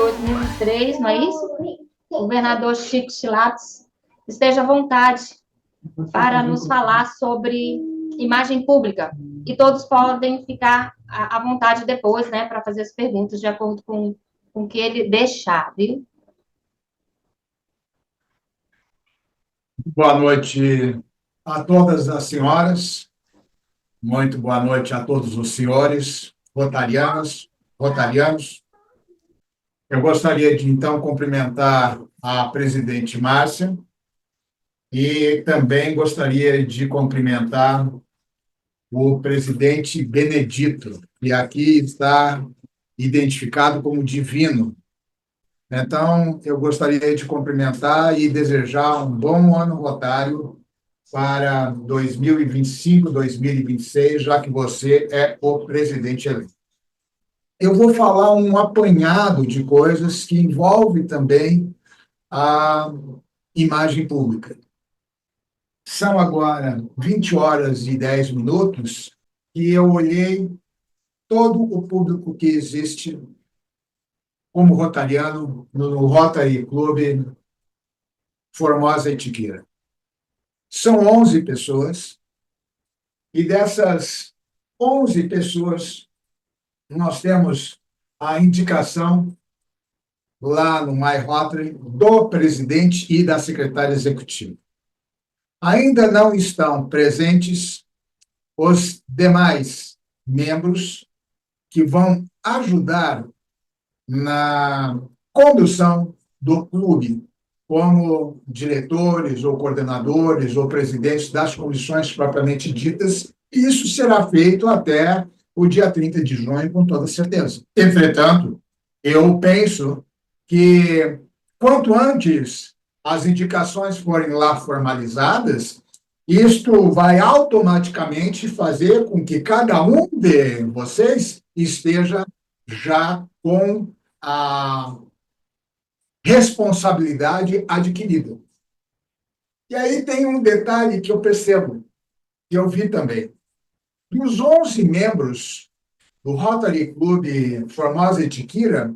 2003, não é isso? O governador Chico Chilatos esteja à vontade para nos falar sobre imagem pública. E todos podem ficar à vontade depois, né, para fazer as perguntas de acordo com o que ele deixar, viu? Boa noite a todas as senhoras, muito boa noite a todos os senhores, rotarianos. Eu gostaria de, então, cumprimentar a presidente Márcia e também gostaria de cumprimentar o presidente Benedito, que aqui está identificado como divino. Então, eu gostaria de cumprimentar e desejar um bom ano rotário para 2025, 2026, já que você é o presidente eleito. Eu vou falar um apanhado de coisas que envolve também a imagem pública. São agora 20 horas e 10 minutos e eu olhei todo o público que existe como rotariano no Rotary Club Formosa e Tiqueira. São 11 pessoas, e dessas 11 pessoas, nós temos a indicação lá no My Rotary do presidente e da secretária executiva. Ainda não estão presentes os demais membros que vão ajudar na condução do clube, como diretores ou coordenadores ou presidentes das comissões propriamente ditas, e isso será feito até o dia 30 de junho, com toda certeza. Entretanto, eu penso que, quanto antes as indicações forem lá formalizadas, isto vai automaticamente fazer com que cada um de vocês esteja já com a responsabilidade adquirida. E aí tem um detalhe que eu percebo, que eu vi também. Dos 11 membros do Rotary Club Formosa e Tiquira,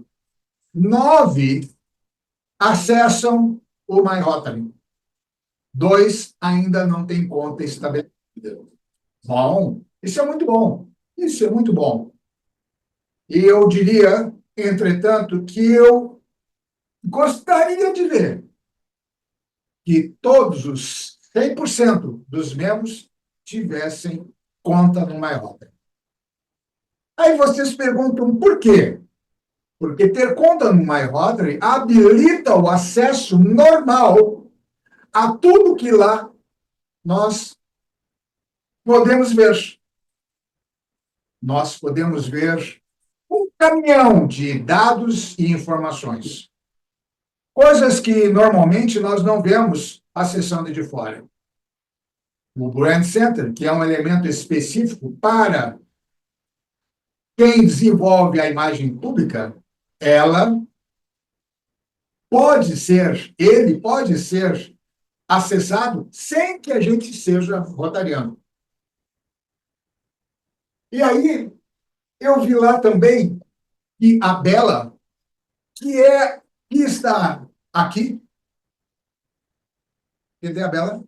9 acessam o My Rotary. 2 ainda não têm conta estabelecida. Bom, isso é muito bom. Isso é muito bom. E eu diria, entretanto, que eu gostaria de ver que todos os 100% dos membros tivessem conta no My Rotary. Aí vocês perguntam por quê? Porque ter conta no My Rotary habilita o acesso normal a tudo que lá nós podemos ver. Nós podemos ver um caminhão de dados e informações. Coisas que normalmente nós não vemos acessando de fora. O Brand Center, que é um elemento específico para quem desenvolve a imagem pública, ele pode ser acessado sem que a gente seja rotariano. E aí, eu vi lá também que a Bela, que está aqui, cadê a Bela?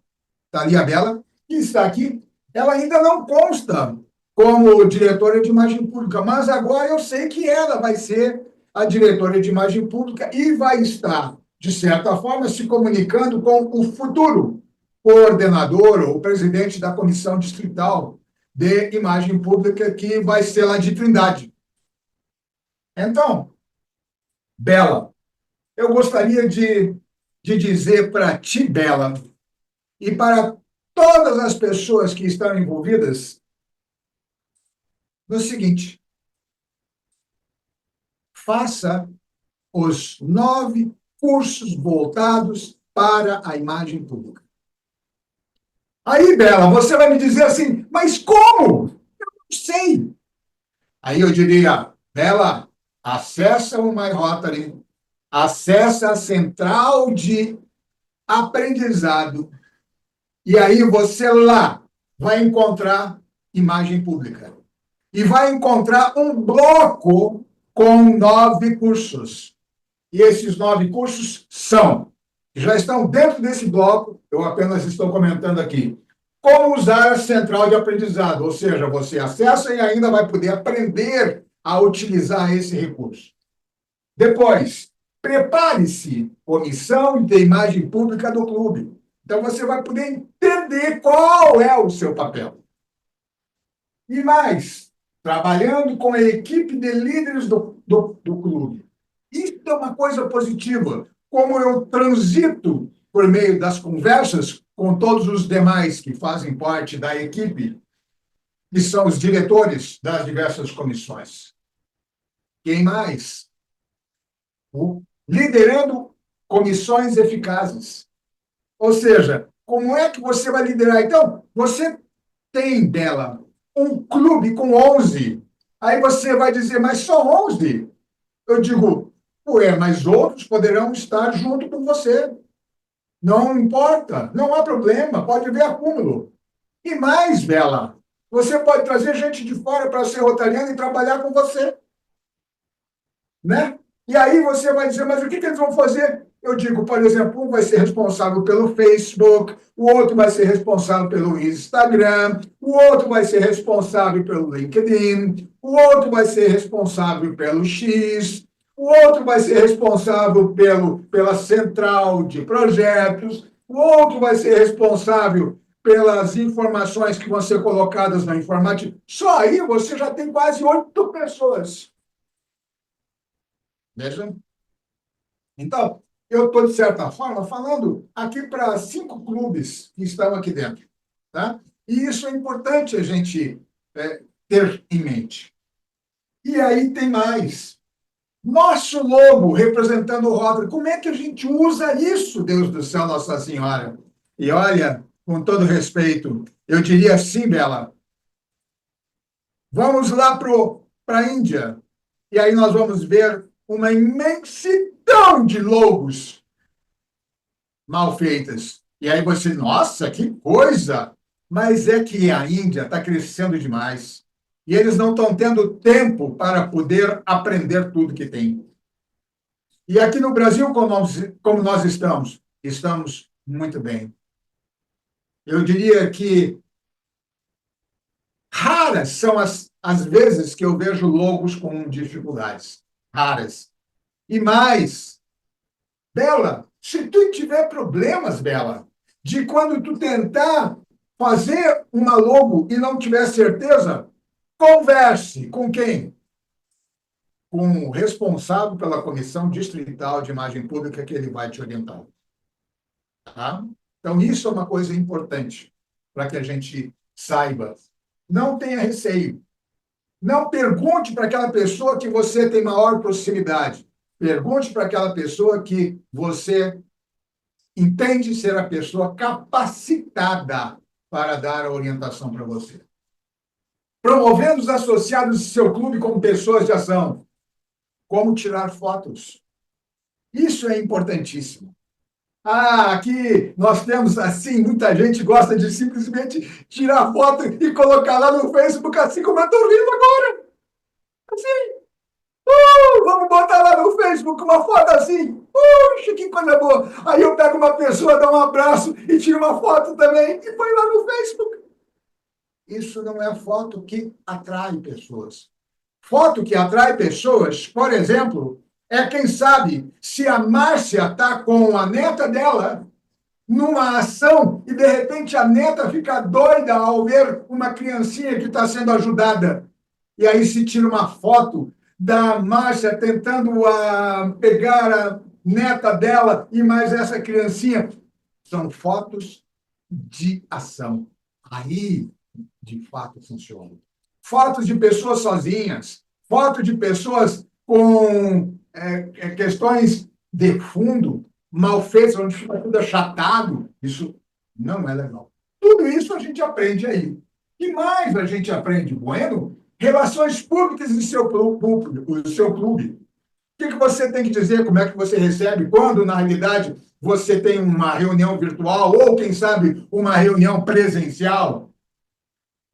Está ali a Bela, que está aqui, ela ainda não consta como diretora de imagem pública, mas agora eu sei que ela vai ser a diretora de imagem pública e vai estar, de certa forma, se comunicando com o futuro coordenador ou presidente da Comissão Distrital de Imagem Pública, que vai ser lá de Trindade. Então, Bela, eu gostaria de dizer para ti, Bela, e para todas as pessoas que estão envolvidas, no seguinte: faça os 9 cursos voltados para a imagem pública. Aí, Bela, você vai me dizer assim, mas como? Eu não sei. Aí eu diria, Bela, acessa o My Rotary, acessa a central de aprendizado, e aí você lá vai encontrar imagem pública. E vai encontrar um bloco com 9 cursos. E esses 9 cursos já estão dentro desse bloco, eu apenas estou comentando aqui. Como usar a central de aprendizado, ou seja, você acessa e ainda vai poder aprender a utilizar esse recurso. Depois, prepare-se, comissão de imagem pública do clube. Então, você vai poder entender qual é o seu papel. E mais, trabalhando com a equipe de líderes do clube. Isso é uma coisa positiva. Como eu transito por meio das conversas com todos os demais que fazem parte da equipe, que são os diretores das diversas comissões. Quem mais? Liderando comissões eficazes. Ou seja, como é que você vai liderar? Então, você tem dela um clube com 11. Aí você vai dizer, mas só 11? Eu digo, ué, mas outros poderão estar junto com você. Não importa, não há problema, pode haver acúmulo. E mais, Bela, você pode trazer gente de fora para ser rotariano e trabalhar com você. Né? E aí você vai dizer, mas o que eles vão fazer? Eu digo, por exemplo, um vai ser responsável pelo Facebook, o outro vai ser responsável pelo Instagram, o outro vai ser responsável pelo LinkedIn, o outro vai ser responsável pelo X, o outro vai ser responsável pela central de projetos, o outro vai ser responsável pelas informações que vão ser colocadas na informática. Só aí você já tem quase 8 pessoas. Veja. Então, eu estou, de certa forma, falando aqui para 5 clubes que estão aqui dentro. Tá? E isso é importante a gente ter em mente. E aí tem mais. Nosso logo representando o Rotary. Como é que a gente usa isso, Deus do céu, Nossa Senhora? E olha, com todo respeito, eu diria assim, Bela, vamos lá para a Índia. E aí nós vamos ver uma imensidão de logos mal feitas. E aí você, nossa, que coisa! Mas é que a Índia está crescendo demais. E eles não estão tendo tempo para poder aprender tudo que tem. E aqui no Brasil, como nós estamos? Estamos muito bem. Eu diria que raras são as vezes que eu vejo logos com dificuldades. Raras. E mais, Bela, se tu tiver problemas, Bela, de quando tu tentar fazer uma logo e não tiver certeza, converse com quem? Com o responsável pela Comissão Distrital de Imagem Pública, que ele vai te orientar. Tá? Então, isso é uma coisa importante para que a gente saiba. Não tenha receio. Não pergunte para aquela pessoa que você tem maior proximidade. Pergunte para aquela pessoa que você entende ser a pessoa capacitada para dar a orientação para você. Promovendo os associados do seu clube como pessoas de ação. Como tirar fotos. Isso é importantíssimo. Aqui nós temos, assim, muita gente gosta de simplesmente tirar foto e colocar lá no Facebook, assim como eu estou rindo agora. Assim. Vamos botar lá no Facebook uma foto assim. Puxa, que coisa boa. Aí eu pego uma pessoa, dou um abraço e tiro uma foto também e põe lá no Facebook. Isso não é foto que atrai pessoas. Foto que atrai pessoas, por exemplo, é quem sabe se a Márcia está com a neta dela numa ação e, de repente, a neta fica doida ao ver uma criancinha que está sendo ajudada. E aí se tira uma foto da Márcia tentando pegar a neta dela e mais essa criancinha. São fotos de ação. Aí, de fato, funciona. Fotos de pessoas sozinhas, fotos de pessoas com questões de fundo mal feitas, onde fica tudo achatado. Isso não é legal. Tudo isso a gente aprende aí. E mais a gente aprende, bueno, relações públicas em seu clube. O que você tem que dizer, como é que você recebe, quando, na realidade, você tem uma reunião virtual ou, quem sabe, uma reunião presencial.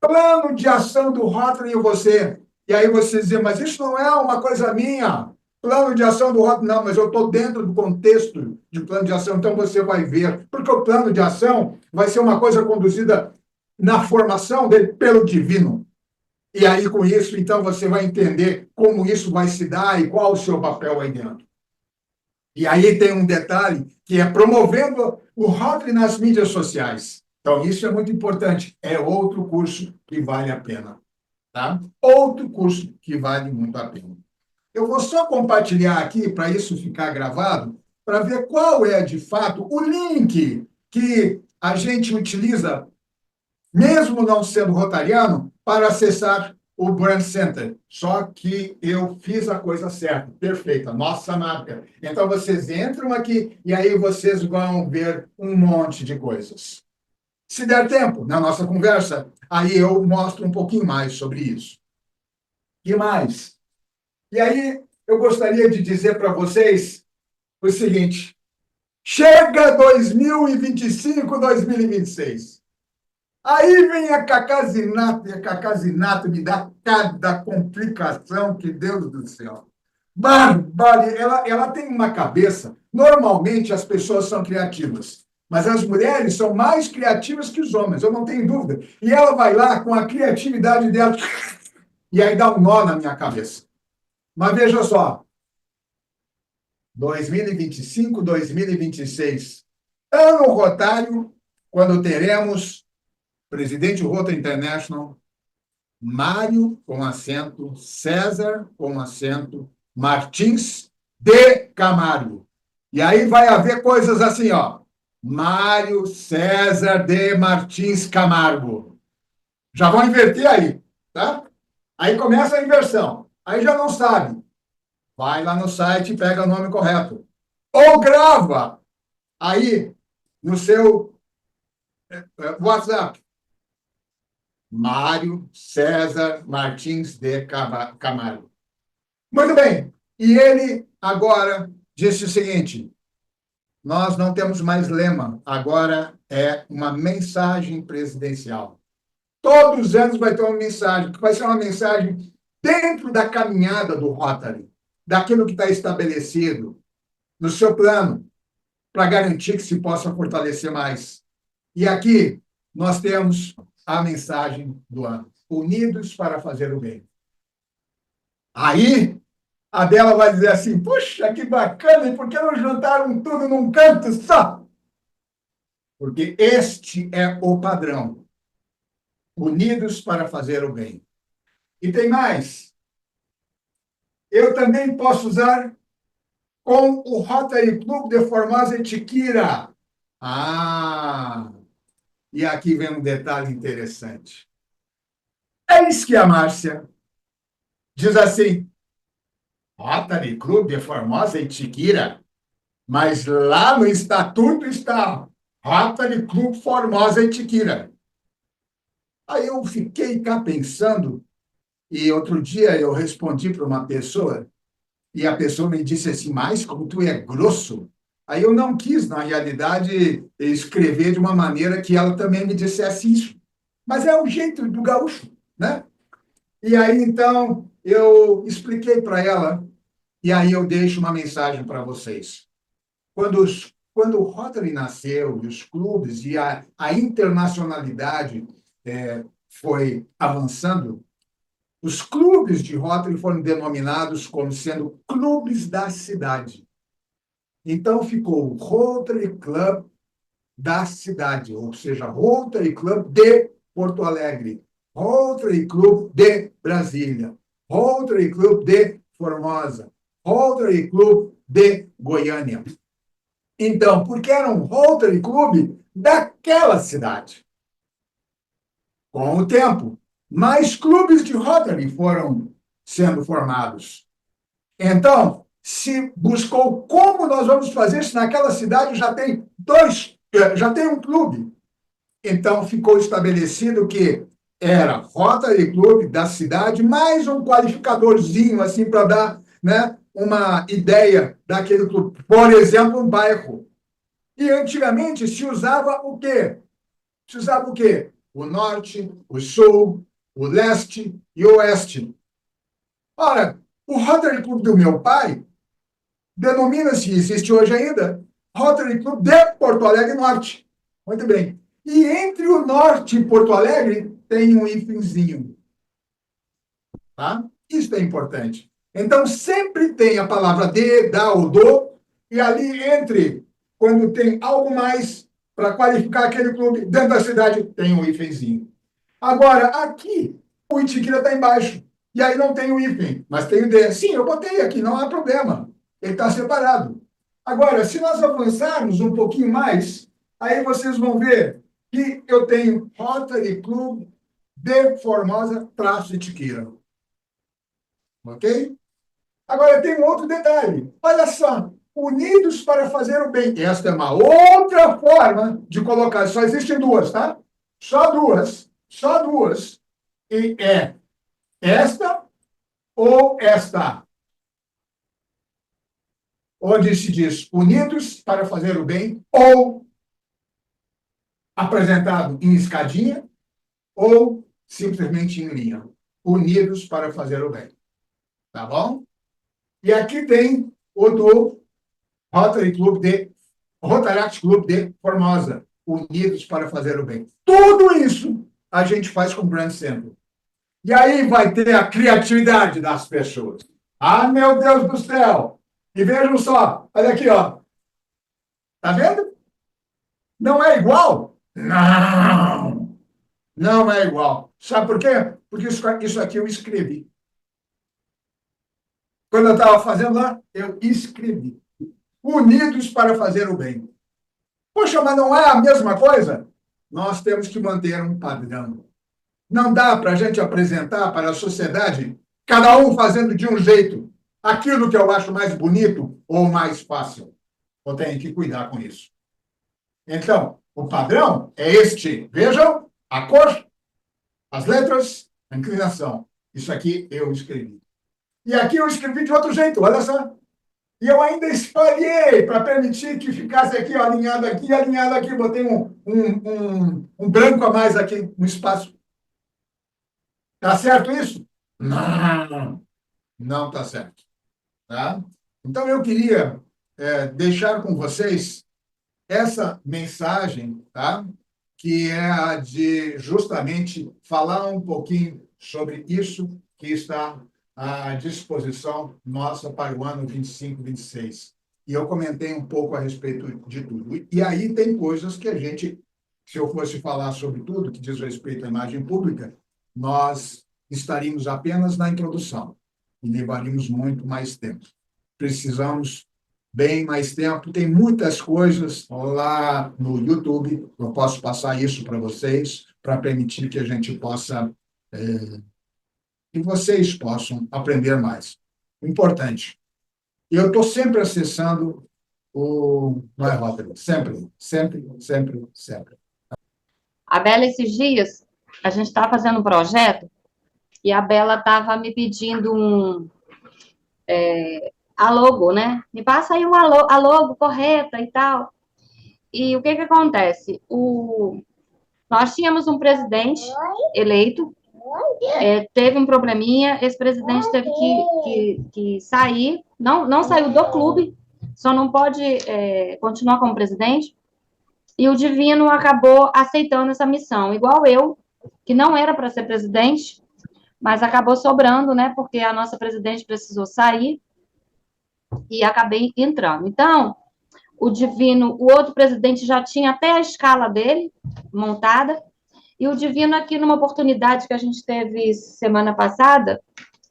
Plano de ação do Rotary em você. E aí você dizer, mas isso não é uma coisa minha. Plano de ação do Rotary, não, mas eu estou dentro do contexto de plano de ação, então você vai ver, porque o plano de ação vai ser uma coisa conduzida na formação dele pelo divino. E aí, com isso, então, você vai entender como isso vai se dar e qual o seu papel aí dentro. E aí tem um detalhe, que é promovendo o Rotary nas mídias sociais. Então, isso é muito importante. É outro curso que vale a pena. Tá? Outro curso que vale muito a pena. Eu vou só compartilhar aqui, para isso ficar gravado, para ver qual é, de fato, o link que a gente utiliza, mesmo não sendo rotariano, para acessar o Brand Center. Só que eu fiz a coisa certa, perfeita, nossa marca. Então, vocês entram aqui e aí vocês vão ver um monte de coisas. Se der tempo, na nossa conversa, aí eu mostro um pouquinho mais sobre isso. E mais? E aí, eu gostaria de dizer para vocês o seguinte: chega 2025, 2026. Aí vem a Cacazinato, e a Cacazinato me dá cada complicação, que Deus do céu. Bárbara, ela tem uma cabeça. Normalmente as pessoas são criativas, mas as mulheres são mais criativas que os homens, eu não tenho dúvida. E ela vai lá com a criatividade dela, e aí dá um nó na minha cabeça. Mas veja só, 2025, 2026, ano rotário, quando teremos presidente Rotary International, Mário com acento, César com acento, Martins de Camargo. E aí vai haver coisas assim, ó. Mário César de Martins Camargo. Já vão inverter aí, tá? Aí começa a inversão. Aí já não sabe. Vai lá no site e pega o nome correto. Ou grava aí no seu WhatsApp. Mário César Martins de Camargo. Muito bem. E ele agora disse o seguinte: nós não temos mais lema, agora é uma mensagem presidencial. Todos os anos vai ter uma mensagem, que vai ser uma mensagem dentro da caminhada do Rotary, daquilo que está estabelecido no seu plano, para garantir que se possa fortalecer mais. E aqui nós temos a mensagem do ano: unidos para fazer o bem. Aí a dela vai dizer assim: puxa, que bacana, e por que não juntaram tudo num canto só? Porque este é o padrão. Unidos para fazer o bem. E tem mais. Eu também posso usar com o Rotary Club de Formosa e Tiquira. Ah, e aqui vem um detalhe interessante. Eis que a Márcia diz assim: Rotary Club de Formosa e Tiquira, mas lá no estatuto está Rotary Club Formosa e Tiquira. Aí eu fiquei cá pensando, e outro dia eu respondi para uma pessoa, e a pessoa me disse assim: mas como tu é grosso. Aí eu não quis, na realidade, escrever de uma maneira que ela também me dissesse isso. Mas é o jeito do gaúcho, né? E aí, então, eu expliquei para ela, e aí eu deixo uma mensagem para vocês. Quando o Rotary nasceu, e os clubes e a internacionalidade foi avançando, os clubes de Rotary foram denominados como sendo clubes da cidade. Então ficou o Rotary Club da cidade, ou seja, Rotary Club de Porto Alegre, Rotary Club de Brasília, Rotary Club de Formosa, Rotary Club de Goiânia. Então, porque era um Rotary Club daquela cidade. Com o tempo, mais clubes de Rotary foram sendo formados. Então, se buscou como nós vamos fazer se naquela cidade já tem um clube. Então, ficou estabelecido que era Rotary Club da cidade, mais um qualificadorzinho, assim, para dar, né, uma ideia daquele clube. Por exemplo, um bairro. E antigamente se usava o quê? Se usava o quê? O norte, o sul, o leste e o oeste. Ora, o Rotary Club do meu pai denomina-se, existe hoje ainda, Rotary Club de Porto Alegre Norte. Muito bem. E entre o Norte e Porto Alegre tem um hífenzinho. Tá? Isso é importante. Então, sempre tem a palavra de, da ou do, e ali entre, quando tem algo mais para qualificar aquele clube dentro da cidade, tem um hífenzinho. Agora, aqui, o Itiquira está embaixo. E aí não tem o hífen, mas tem o D. Sim, eu botei aqui, não há problema. Ele está separado. Agora, se nós avançarmos um pouquinho mais, aí vocês vão ver que eu tenho Rotary Club de Formosa traço Itiquira. Ok? Agora, tem um outro detalhe. Olha só. Unidos para fazer o bem. Esta é uma outra forma de colocar. Só existem duas, tá? Só duas. Só duas. E é esta ou esta. Onde se diz unidos para fazer o bem, ou apresentado em escadinha, ou simplesmente em linha. Unidos para fazer o bem. Tá bom? E aqui tem o do Rotaract Club de Formosa. Unidos para fazer o bem. Tudo isso a gente faz com o Brand Center. E aí vai ter a criatividade das pessoas. Ah, meu Deus do céu! E vejam só, olha aqui, ó. Tá vendo? Não é igual? Não! Não é igual. Sabe por quê? Porque isso aqui eu escrevi. Quando eu estava fazendo lá, eu escrevi. Unidos para fazer o bem. Poxa, mas não é a mesma coisa? Nós temos que manter um padrão. Não dá para a gente apresentar para a sociedade, cada um fazendo de um jeito, aquilo que eu acho mais bonito ou mais fácil. Eu tenho que cuidar com isso. Então, o padrão é este. Vejam, a cor, as letras, a inclinação. Isso aqui eu escrevi. E aqui eu escrevi de outro jeito, olha só. E eu ainda espalhei para permitir que ficasse aqui, ó, alinhado aqui. Botei um branco a mais aqui no espaço. Tá certo isso? Não, não tá certo. Tá? Então, eu queria deixar com vocês essa mensagem, tá? Que é a de justamente falar um pouquinho sobre isso que está à disposição nossa para o ano 25, 26. E eu comentei um pouco a respeito de tudo. E aí tem coisas que a gente, se eu fosse falar sobre tudo que diz respeito à imagem pública, nós estaríamos apenas na introdução e levaríamos muito mais tempo. Precisamos bem mais tempo. Tem muitas coisas lá no YouTube. Eu posso passar isso para vocês, para permitir que a gente possa, que vocês possam aprender mais. Importante. Eu estou sempre acessando o My Rotary. Sempre, sempre, sempre, sempre. A Bela, esses dias, a gente estava fazendo um projeto e a Bela estava me pedindo a logo, né? Me passa aí a logo correta e tal. E o que que acontece? Nós tínhamos um presidente eleito, teve um probleminha, esse presidente teve que sair, não saiu do clube, só não pode continuar como presidente, e o Divino acabou aceitando essa missão, igual eu, que não era para ser presidente, mas acabou sobrando, né, porque a nossa presidente precisou sair, e acabei entrando. Então, o Divino, o outro presidente já tinha até a escala dele montada, e o Divino aqui, numa oportunidade que a gente teve semana passada,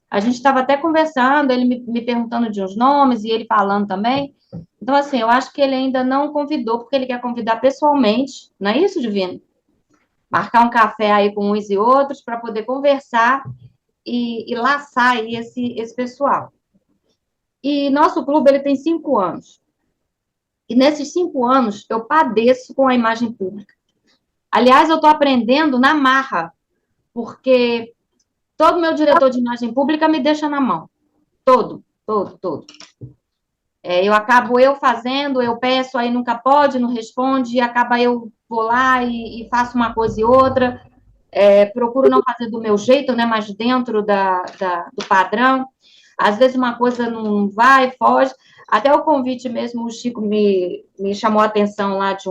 a gente estava até conversando, ele me perguntando de uns nomes, e ele falando também. Então, assim, eu acho que ele ainda não convidou, porque ele quer convidar pessoalmente, não é isso, Divino? Marcar um café aí com uns e outros, para poder conversar e laçar aí esse pessoal. E nosso clube, ele tem 5 anos. E nesses 5 anos, eu padeço com a imagem pública. Aliás, eu estou aprendendo na marra, porque todo meu diretor de imagem pública me deixa na mão. Todo. Eu acabo fazendo, eu peço, aí nunca pode, não responde, e acaba eu vou lá e faço uma coisa e outra. Procuro não fazer do meu jeito, né, mas dentro do padrão. Às vezes uma coisa não vai, foge. Até o convite mesmo, o Chico me chamou a atenção lá de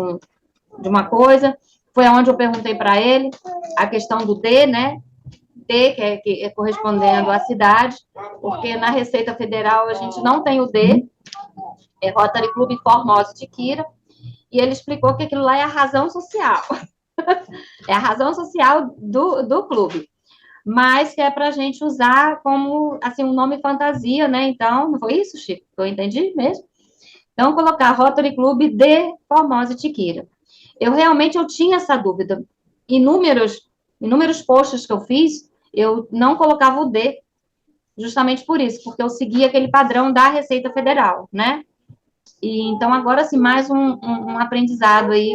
uma coisa, foi onde eu perguntei para ele a questão do D, né? D, que é correspondendo à cidade, porque na Receita Federal a gente não tem o D, é Rotary Clube Formosa de Quira, e ele explicou que aquilo lá é a razão social. É a razão social do clube. Mas que é para a gente usar como, assim, um nome fantasia, né? Então, não foi isso, Chico? Eu entendi mesmo? Então, colocar Rotary Clube de Formosa e Tiquira. Eu tinha essa dúvida. Inúmeros posts que eu fiz, eu não colocava o D, justamente por isso, porque eu seguia aquele padrão da Receita Federal, né? E, então, agora, assim, mais um aprendizado aí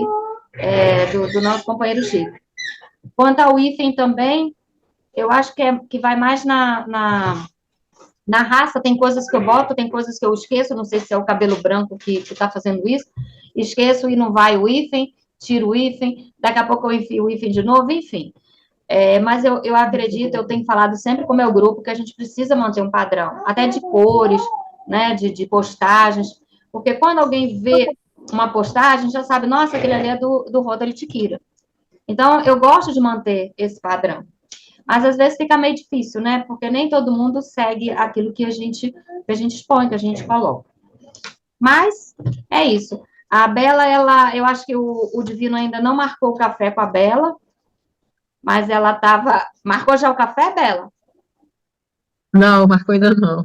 do nosso companheiro Chico. Quanto ao hífen também, eu acho que vai mais na raça, tem coisas que eu boto, tem coisas que eu esqueço, não sei se é o cabelo branco que está fazendo isso, esqueço e não vai o hífen, tiro o hífen, daqui a pouco eu enfio o hífen de novo, enfim. Mas eu acredito, eu tenho falado sempre com o meu grupo que a gente precisa manter um padrão, até de cores, né, de postagens, porque quando alguém vê uma postagem, já sabe, nossa, aquele ali é do Rotary Tiquira. Então, eu gosto de manter esse padrão. Mas às vezes fica meio difícil, né? Porque nem todo mundo segue aquilo que a gente expõe, que a gente coloca. Mas é isso. A Bela, eu acho que o Divino ainda não marcou o café com a Bela, mas ela estava. Marcou já o café, Bela? Não, marcou ainda não.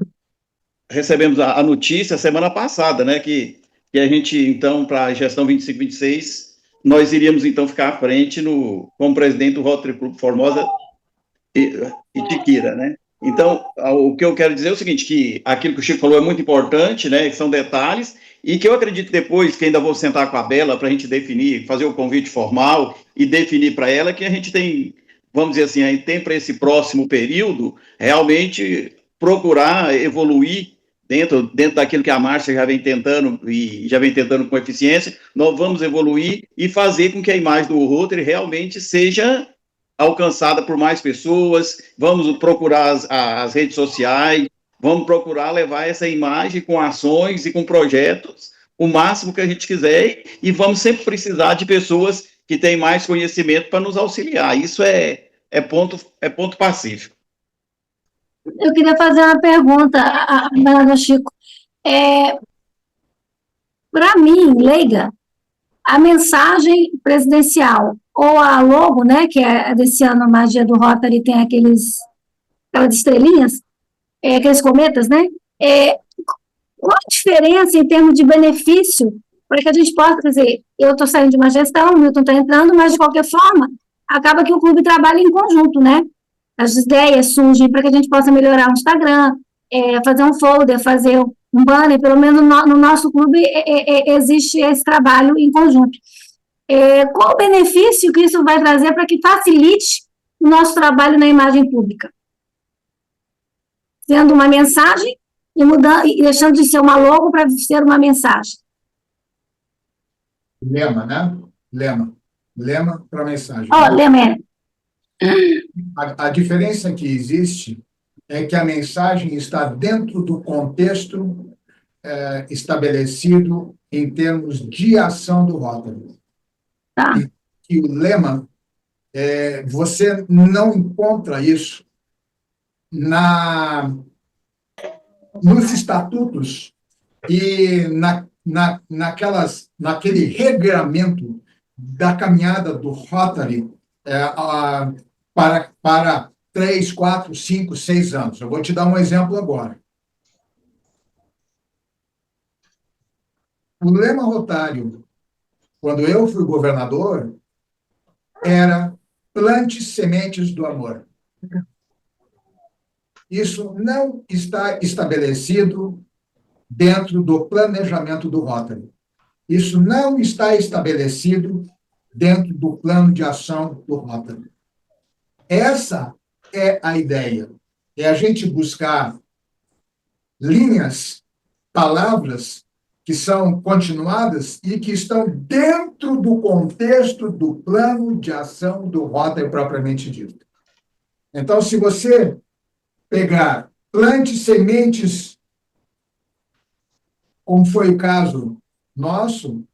Recebemos a notícia semana passada, né, que a gente, então, para a gestão 25-26, nós iríamos, então, ficar à frente como presidente do Rotary Clube Formosa e Tiquira, né? Então, o que eu quero dizer é o seguinte, que aquilo que o Chico falou é muito importante, né, que são detalhes, e que eu acredito depois que ainda vou sentar com a Bela para a gente definir, fazer o convite formal e definir para ela que a gente tem, vamos dizer assim, a gente tem para esse próximo período realmente procurar evoluir dentro daquilo que a Márcia já vem tentando e já vem tentando com eficiência, nós vamos evoluir e fazer com que a imagem do Rotary realmente seja alcançada por mais pessoas, vamos procurar as redes sociais, vamos procurar levar essa imagem com ações e com projetos o máximo que a gente quiser e vamos sempre precisar de pessoas que têm mais conhecimento para nos auxiliar. Isso é ponto pacífico. Eu queria fazer uma pergunta a Chico. Para mim, leiga, a mensagem presidencial ou a logo, né, que é desse ano a magia do Rotary tem aquelas estrelinhas, aqueles cometas, né? Qual a diferença em termos de benefício para que a gente possa, quer dizer, eu estou saindo de uma gestão, o Milton está entrando, mas de qualquer forma, acaba que o clube trabalha em conjunto, né? As ideias surgem para que a gente possa melhorar o Instagram, fazer um folder, fazer um banner, pelo menos no nosso clube existe esse trabalho em conjunto. Qual o benefício que isso vai trazer para que facilite o nosso trabalho na imagem pública? Sendo uma mensagem e deixando de ser uma logo para ser uma mensagem. Lema, né? Lema para mensagem. Lema é. A diferença que existe é que a mensagem está dentro do contexto estabelecido em termos de ação do Rotary. Tá. E o lema, você não encontra isso nos estatutos e naquele regramento da caminhada do Rotary para 3, 4, 5, 6 anos. Eu vou te dar um exemplo agora. O lema rotário, quando eu fui governador, era plante sementes do amor. Isso não está estabelecido dentro do planejamento do Rotary. Isso não está estabelecido dentro do plano de ação do Rotary. Essa é a ideia. É a gente buscar linhas, palavras que são continuadas e que estão dentro do contexto do plano de ação do Rotary propriamente dito. Então, se você pegar plante sementes como foi o caso nosso,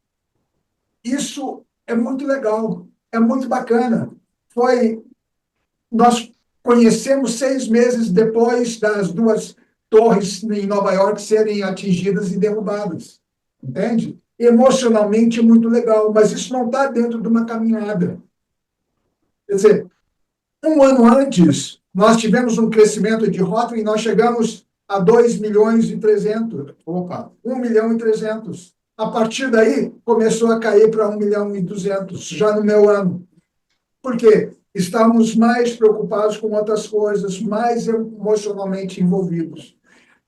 isso é muito legal, é muito bacana. Nós conhecemos 6 meses depois das 2 torres em Nova York serem atingidas e derrubadas, entende? Emocionalmente é muito legal, mas isso não está dentro de uma caminhada. Quer dizer, um ano antes, nós tivemos um crescimento de Rotary e nós chegamos a 2 milhões e 300, 1 milhão e 300. A partir daí, começou a cair para 1 milhão e 200, já no meu ano. Por quê? Estamos mais preocupados com outras coisas, mais emocionalmente envolvidos.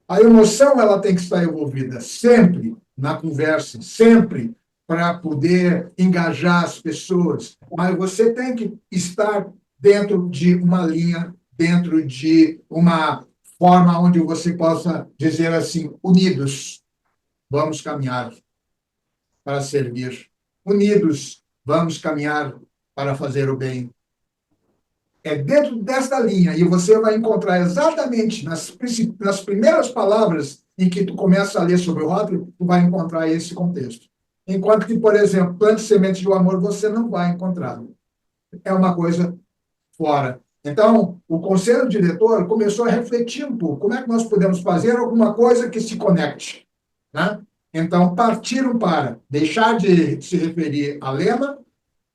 A emoção ela tem que estar envolvida sempre na conversa, sempre para poder engajar as pessoas. Mas você tem que estar dentro de uma linha, dentro de uma forma onde você possa dizer assim, unidos, vamos caminhar para servir. Unidos, vamos caminhar para fazer o bem. É dentro desta linha, e você vai encontrar exatamente nas primeiras palavras em que tu começa a ler sobre o Rotary, tu vai encontrar esse contexto. Enquanto que, por exemplo, plante sementes do amor, você não vai encontrar. É uma coisa fora. Então, o conselho diretor começou a refletir um pouco, como é que nós podemos fazer alguma coisa que se conecte, né? Então, partiram para deixar de se referir a lema,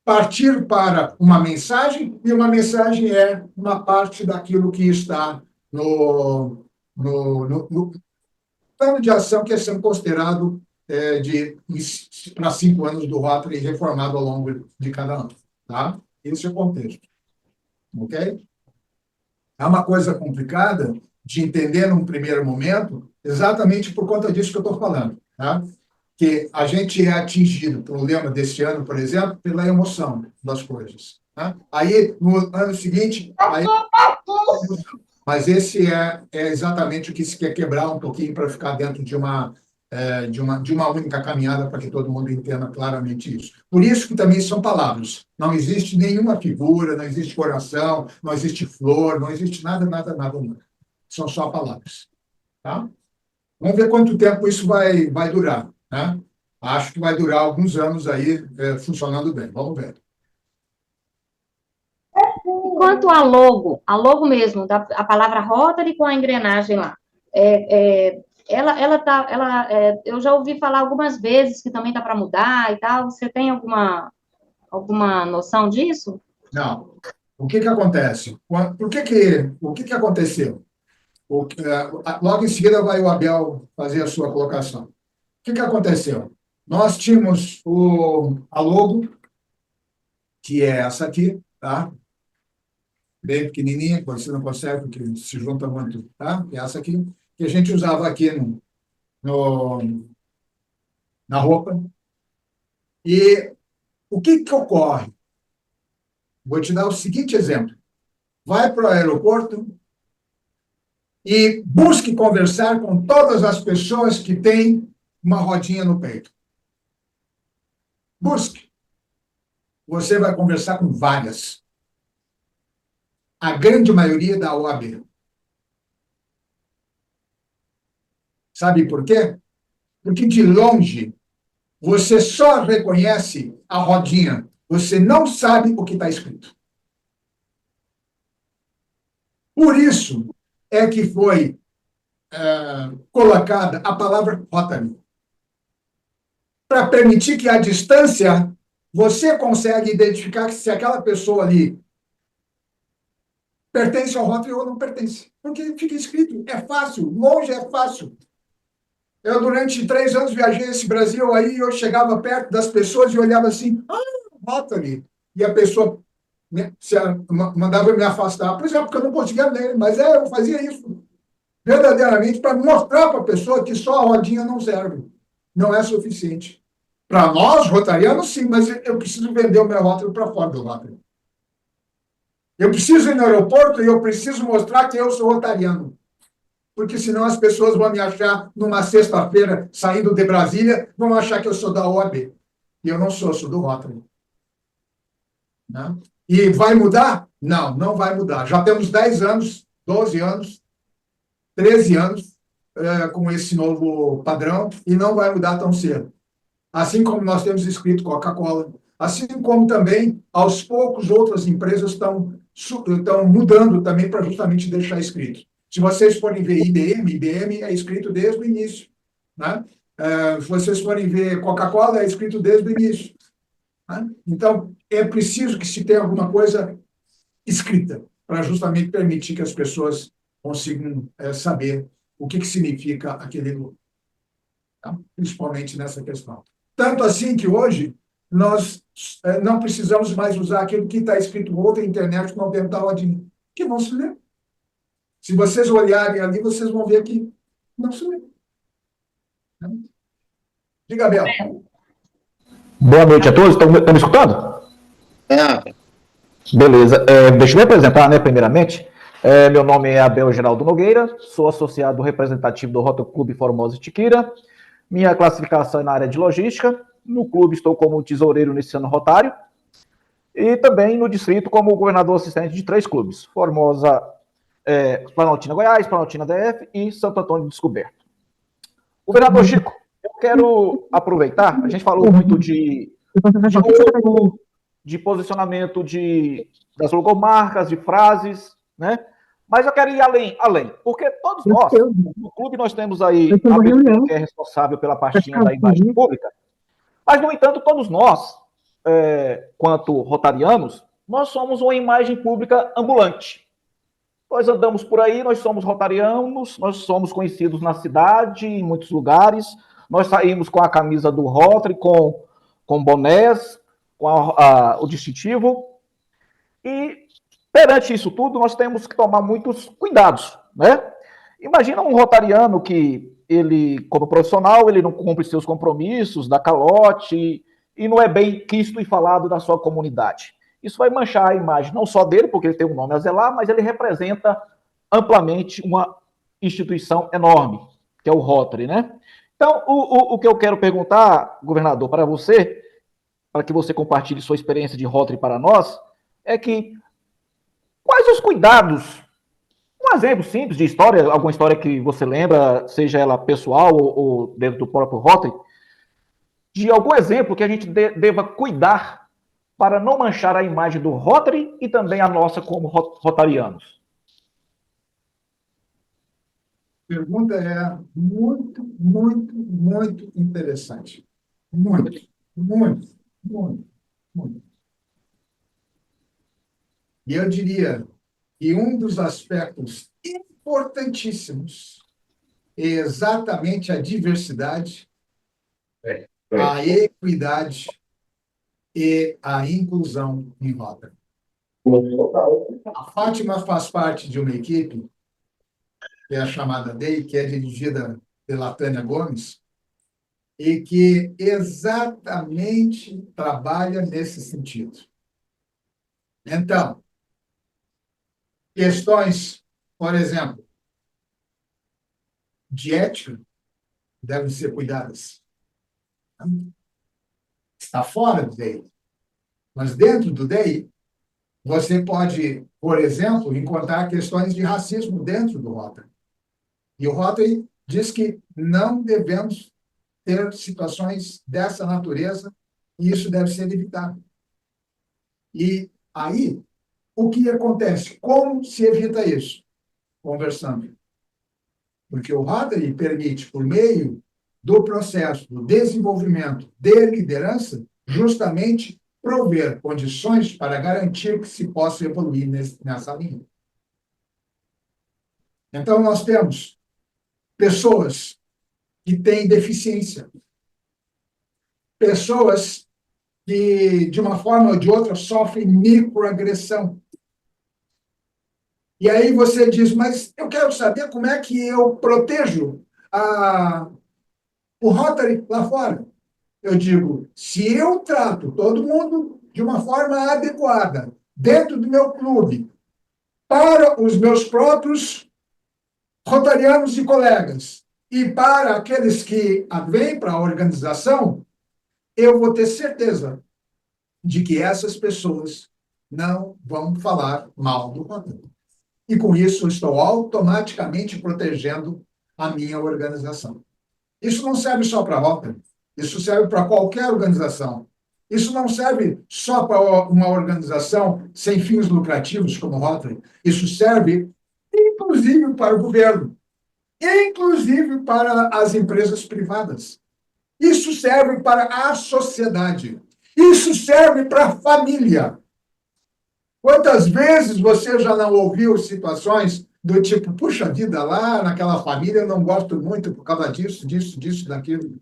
partir para uma mensagem, e uma mensagem é uma parte daquilo que está no plano de ação que é sendo considerado para 5 anos do Rotary reformado ao longo de cada ano. Tá? Esse é o contexto. Ok? É uma coisa complicada de entender num primeiro momento, exatamente por conta disso que eu estou falando. Tá? Que a gente é atingido pelo lema desse ano, por exemplo, pela emoção das coisas. Tá? Aí, no ano seguinte, mas esse é exatamente o que se quer quebrar um pouquinho para ficar dentro de uma única caminhada para que todo mundo entenda claramente isso. Por isso que também são palavras. Não existe nenhuma figura, não existe coração, não existe flor, não existe nada, nada, nada. São só palavras. Tá? Vamos ver quanto tempo isso vai durar. Né? Acho que vai durar alguns anos aí funcionando bem. Vamos ver. Quanto a logo mesmo, a palavra Rotary com a engrenagem lá, eu já ouvi falar algumas vezes que também dá para mudar e tal. Você tem alguma noção disso? Não. O que acontece? O que aconteceu? Logo em seguida vai o Abel fazer a sua colocação. O que aconteceu? Nós tínhamos a logo, que é essa aqui, tá? Bem pequenininha, que você não consegue, porque se junta muito, tá? É essa aqui, que a gente usava aqui na roupa. E o que ocorre? Vou te dar o seguinte exemplo. Vai para o aeroporto e busque conversar com todas as pessoas que têm uma rodinha no peito. Busque. Você vai conversar com várias. A grande maioria da OAB. Sabe por quê? Porque de longe você só reconhece a rodinha. Você não sabe o que está escrito. Por isso é que foi colocada a palavra Rotary. Para permitir que, à distância, você consegue identificar se aquela pessoa ali pertence ao Rotary ou não pertence. Porque fica escrito, é fácil, longe é fácil. Eu, durante 3 anos, viajei esse Brasil, aí eu chegava perto das pessoas e olhava assim, Rotary. E a pessoa mandava eu me afastar. Por exemplo, porque eu não conseguia ler, mas eu fazia isso verdadeiramente para mostrar para a pessoa que só a rodinha não serve. Não é suficiente. Para nós, rotarianos, sim, mas eu preciso vender o meu Rotary para fora do Rotary. Eu preciso ir no aeroporto e eu preciso mostrar que eu sou rotariano. Porque senão as pessoas vão me achar numa sexta-feira, saindo de Brasília, vão achar que eu sou da OAB. E eu não sou do Rotary. Né? E vai mudar? Não, não vai mudar. Já temos 10 anos, 12 anos, 13 anos com esse novo padrão e não vai mudar tão cedo. Assim como nós temos escrito Coca-Cola, assim como também, aos poucos, outras empresas estão mudando também para justamente deixar escrito. Se vocês forem ver IBM é escrito desde o início, né? Se vocês forem ver Coca-Cola, é escrito desde o início, né? Então, é preciso que se tenha alguma coisa escrita, para justamente permitir que as pessoas consigam saber o que significa aquele grupo, tá? Principalmente nessa questão. Tanto assim que hoje nós não precisamos mais usar aquilo que está escrito outra internet com o da Odin, que não se lê. Se vocês olharem ali, vocês vão ver que não se lê. Diga, Bel. Boa noite a todos. Estão me escutando? Beleza. Deixa eu me apresentar, né, primeiramente. Meu nome é Abel Geraldo Nogueira, sou associado representativo do Rotary Clube Formosa e Tiquira. Minha classificação é na área de logística. No clube estou como tesoureiro nesse ano rotário. E também no distrito como governador assistente de 3 clubes. Formosa, Planaltina Goiás, Planaltina DF e Santo Antônio do Descoberto. Governador Chico, eu quero aproveitar, a gente falou muito de posicionamento das logomarcas, de frases, né? Mas eu quero ir além, porque todos nós, no clube, nós temos aí a pessoa que é responsável pela pastinha da imagem pública, mas, no entanto, todos nós, quanto rotarianos, nós somos uma imagem pública ambulante. Nós andamos por aí, nós somos rotarianos, nós somos conhecidos na cidade, em muitos lugares, nós saímos com a camisa do Rotary, com bonés, com o distintivo, e perante isso tudo, nós temos que tomar muitos cuidados, né? Imagina um rotariano que ele, como profissional, ele não cumpre seus compromissos, dá calote, e não é bem quisto e falado da sua comunidade. Isso vai manchar a imagem não só dele, porque ele tem um nome a zelar, mas ele representa amplamente uma instituição enorme, que é o Rotary, né? Então, o que eu quero perguntar, governador, para você, para que você compartilhe sua experiência de Rotary para nós, é que quais os cuidados, um exemplo simples de história, alguma história que você lembra, seja ela pessoal ou dentro do próprio Rotary, de algum exemplo que a gente deva cuidar para não manchar a imagem do Rotary e também a nossa como rotarianos? A pergunta é muito, muito, muito interessante. Muito, muito, muito, muito. E eu diria que um dos aspectos importantíssimos é exatamente a diversidade, a equidade e a inclusão em Rotary. A Fátima faz parte de uma equipe, que é a chamada DEI, que é dirigida pela Tânia Gomes, e que exatamente trabalha nesse sentido. Então, questões, por exemplo, de ética devem ser cuidadas. Está fora do DEI. Mas dentro do DEI, você pode, por exemplo, encontrar questões de racismo dentro do Rotary. E o Rotary diz que não devemos ter situações dessa natureza e isso deve ser evitado. E aí, o que acontece? Como se evita isso? Conversando. Porque o Rotary permite, por meio do processo do desenvolvimento de liderança, justamente prover condições para garantir que se possa evoluir nessa linha. Então, nós temos pessoas que têm deficiência, pessoas que, de uma forma ou de outra, sofrem microagressão. E aí você diz, mas eu quero saber como é que eu protejo o Rotary lá fora. Eu digo, se eu trato todo mundo de uma forma adequada, dentro do meu clube, para os meus próprios rotarianos e colegas, e para aqueles que vêm para a organização, eu vou ter certeza de que essas pessoas não vão falar mal do Rotary. E com isso, eu estou automaticamente protegendo a minha organização. Isso não serve só para a Rotary, isso serve para qualquer organização. Isso não serve só para uma organização sem fins lucrativos como a Rotary. Isso serve, inclusive, para o governo, inclusive para as empresas privadas. Isso serve para a sociedade. Isso serve para a família. Quantas vezes você já não ouviu situações do tipo, puxa vida, lá naquela família eu não gosto muito por causa disso, daquilo.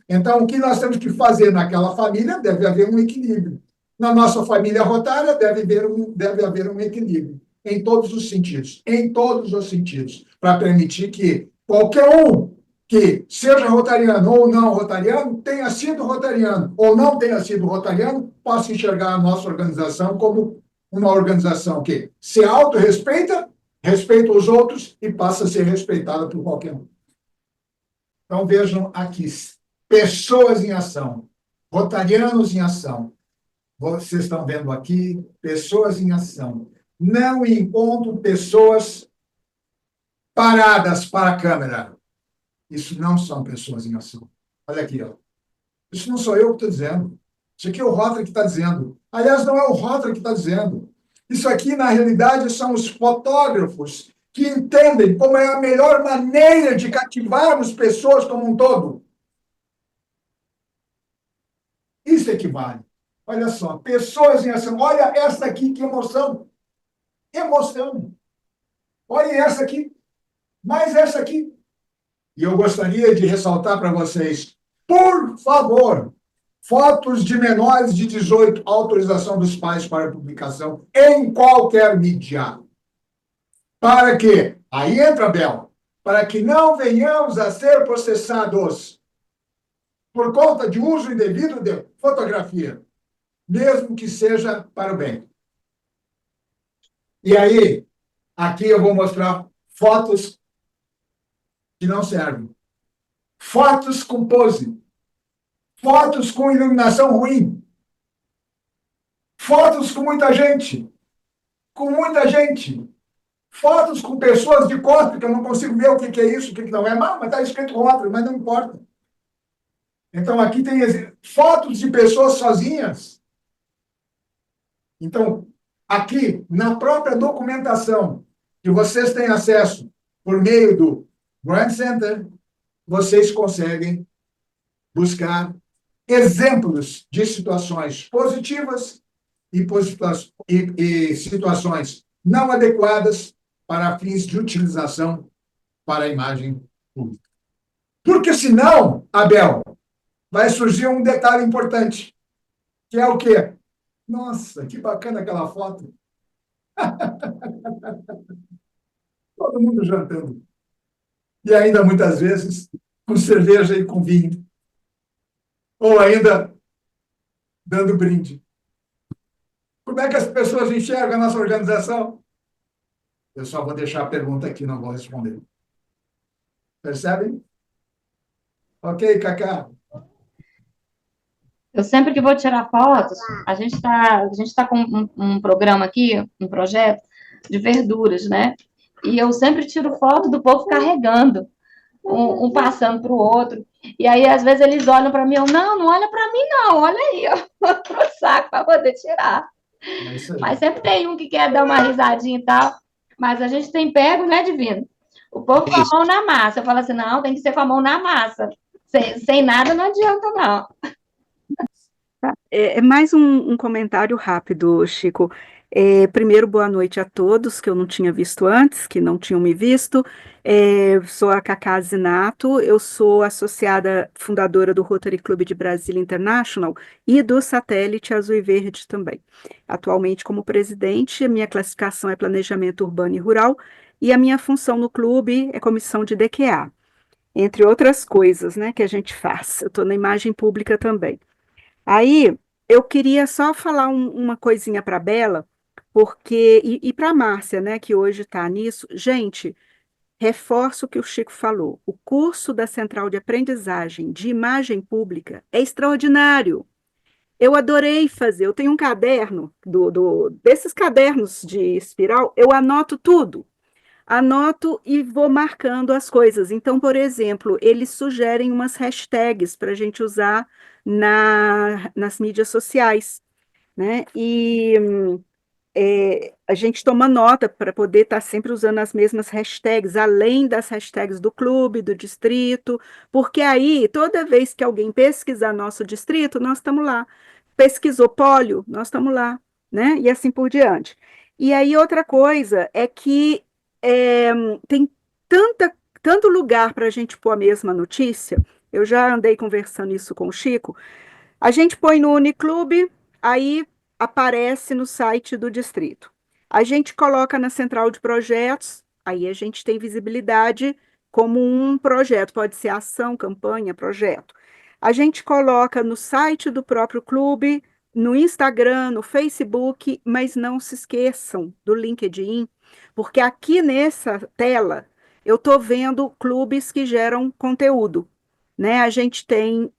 Então, o que nós temos que fazer naquela família deve haver um equilíbrio. Na nossa família rotária deve haver um equilíbrio, em todos os sentidos, para permitir que qualquer um que seja rotariano ou não rotariano, tenha sido rotariano ou não tenha sido rotariano, possa enxergar a nossa organização como uma organização que se autorrespeita, respeita os outros e passa a ser respeitada por qualquer um. Então, vejam aqui, pessoas em ação, rotarianos em ação. Vocês estão vendo aqui, pessoas em ação. Não encontro pessoas paradas para a câmera. Isso não são pessoas em ação. Olha aqui, ó. Isso não sou eu que estou dizendo. Isso aqui é o Rotary que está dizendo. Aliás, não é o Rotary que está dizendo. Isso aqui, na realidade, são os fotógrafos que entendem como é a melhor maneira de cativarmos pessoas como um todo. Isso equivale. Olha só, pessoas em ação. Olha essa aqui, que emoção. Emoção. Olha essa aqui. Mais essa aqui. E eu gostaria de ressaltar para vocês, por favor, fotos de menores de 18, autorização dos pais para publicação em qualquer mídia. Para que, aí entra, Bel, para que não venhamos a ser processados por conta de uso indevido de fotografia, mesmo que seja para o bem. E aí, aqui eu vou mostrar fotos que não servem. Fotos com pose. Fotos com iluminação ruim. Fotos com muita gente. Com muita gente. Fotos com pessoas de costas, que eu não consigo ver o que é isso, o que não é. Mas está escrito Rotary, mas não importa. Então, aqui tem fotos de pessoas sozinhas. Então, aqui, na própria documentação que vocês têm acesso por meio do Grant Center, vocês conseguem buscar exemplos de situações positivas e situações não adequadas para fins de utilização para a imagem pública. Porque senão, Abel, vai surgir um detalhe importante, que é o quê? Nossa, que bacana aquela foto. Todo mundo jantando. E ainda, muitas vezes, com cerveja e com vinho. Ou ainda, dando brinde. Como é que as pessoas enxergam a nossa organização? Eu só vou deixar a pergunta aqui, não vou responder. Percebem? Ok, Cacá? Eu sempre que vou tirar fotos, a gente tá com um programa aqui, um projeto de verduras, né? E eu sempre tiro foto do povo carregando, um passando para o outro. E aí, às vezes, eles olham para mim, não olha para mim, não, olha aí, ó, pro saco para poder tirar. Mas sempre tem um que quer dar uma risadinha e tal. Mas a gente tem pego, né, Divino? O povo com a mão na massa. Eu falo assim, não, tem que ser com a mão na massa. Sem nada não adianta, não. É mais um comentário rápido, Chico. Primeiro, boa noite a todos que eu não tinha visto antes, que não tinham me visto. Sou a Cacá Zinato, eu sou associada fundadora do Rotary Club de Brasília International e do Satélite Azul e Verde também. Atualmente, como presidente, a minha classificação é Planejamento Urbano e Rural e a minha função no clube é comissão de DQA, entre outras coisas, né, que a gente faz. Eu estou na imagem pública também. Aí, eu queria só falar uma coisinha para a Bela, porque, e para a Márcia, né, que hoje está nisso. Gente, reforço o que o Chico falou, o curso da Central de Aprendizagem de Imagem Pública é extraordinário. Eu adorei fazer, eu tenho um caderno, desses cadernos de espiral, eu anoto tudo. anoto e vou marcando as coisas. Então, por exemplo, eles sugerem umas hashtags para a gente usar nas mídias sociais, né? E a gente toma nota para poder estar sempre usando as mesmas hashtags, além das hashtags do clube, do distrito, porque aí, toda vez que alguém pesquisar nosso distrito, nós estamos lá. Pesquisou pólio, nós estamos lá, né? E assim por diante. E aí, outra coisa é que tem tanto lugar para a gente pôr a mesma notícia. Eu já andei conversando isso com o Chico. A gente põe no Uniclube, aí aparece no site do distrito. A gente coloca na central de projetos, aí a gente tem visibilidade como um projeto, pode ser ação, campanha, projeto. A gente coloca no site do próprio clube, no Instagram, no Facebook, mas não se esqueçam do LinkedIn, porque aqui nessa tela eu estou vendo clubes que geram conteúdo. Né, a gente tem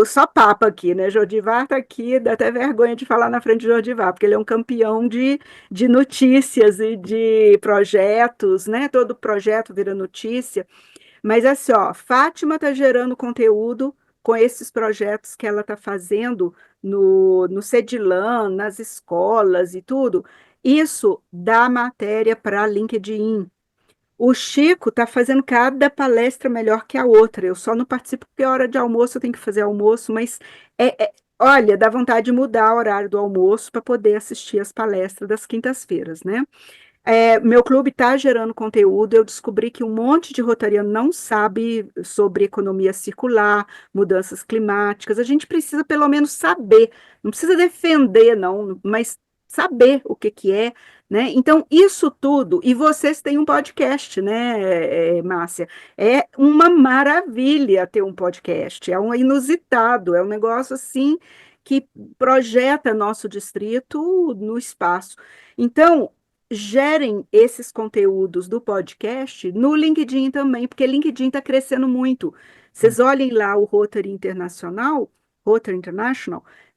só papo aqui, né? Jordivar está aqui, dá até vergonha de falar na frente de Jordivar, porque ele é um campeão de notícias e de projetos, né? Todo projeto vira notícia. Mas assim, ó, Fátima está gerando conteúdo com esses projetos que ela está fazendo no Cedilan, nas escolas e tudo. Isso dá matéria para LinkedIn. O Chico está fazendo cada palestra melhor que a outra. Eu só não participo porque é hora de almoço, eu tenho que fazer almoço, mas olha, dá vontade de mudar o horário do almoço para poder assistir as palestras das quintas-feiras, né? Meu clube está gerando conteúdo. Eu descobri que um monte de rotariano não sabe sobre economia circular, mudanças climáticas. A gente precisa pelo menos saber, não precisa defender, não, mas saber o que é, né? Então, isso tudo, e vocês têm um podcast, né, Márcia? É uma maravilha ter um podcast, é um inusitado, é um negócio assim que projeta nosso distrito no espaço. Então, gerem esses conteúdos do podcast no LinkedIn também, porque LinkedIn está crescendo muito. Vocês olhem lá o Rotary International,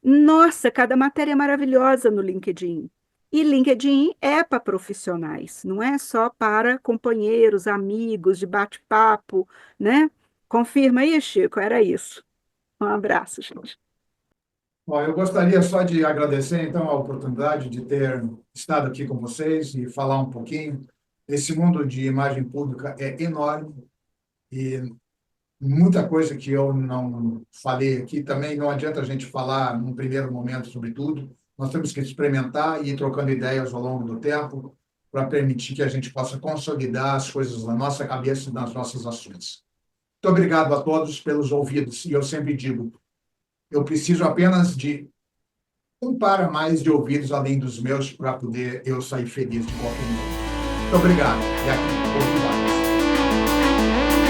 nossa, cada matéria é maravilhosa no LinkedIn. E LinkedIn é para profissionais, não é só para companheiros, amigos, de bate-papo, né? Confirma aí, Chico, era isso. Um abraço, gente. Bom, eu gostaria só de agradecer, então, a oportunidade de ter estado aqui com vocês e falar um pouquinho. Esse mundo de imagem pública é enorme e muita coisa que eu não falei aqui também não adianta a gente falar num primeiro momento sobre tudo. Nós temos que experimentar e ir trocando ideias ao longo do tempo para permitir que a gente possa consolidar as coisas na nossa cabeça e nas nossas ações. Muito obrigado a todos pelos ouvidos. E eu sempre digo, eu preciso apenas de um par a mais de ouvidos além dos meus para poder eu sair feliz de qualquer momento. Muito obrigado. E aqui,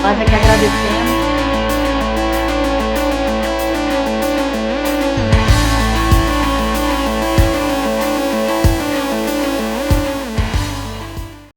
Nós é que agradecemos.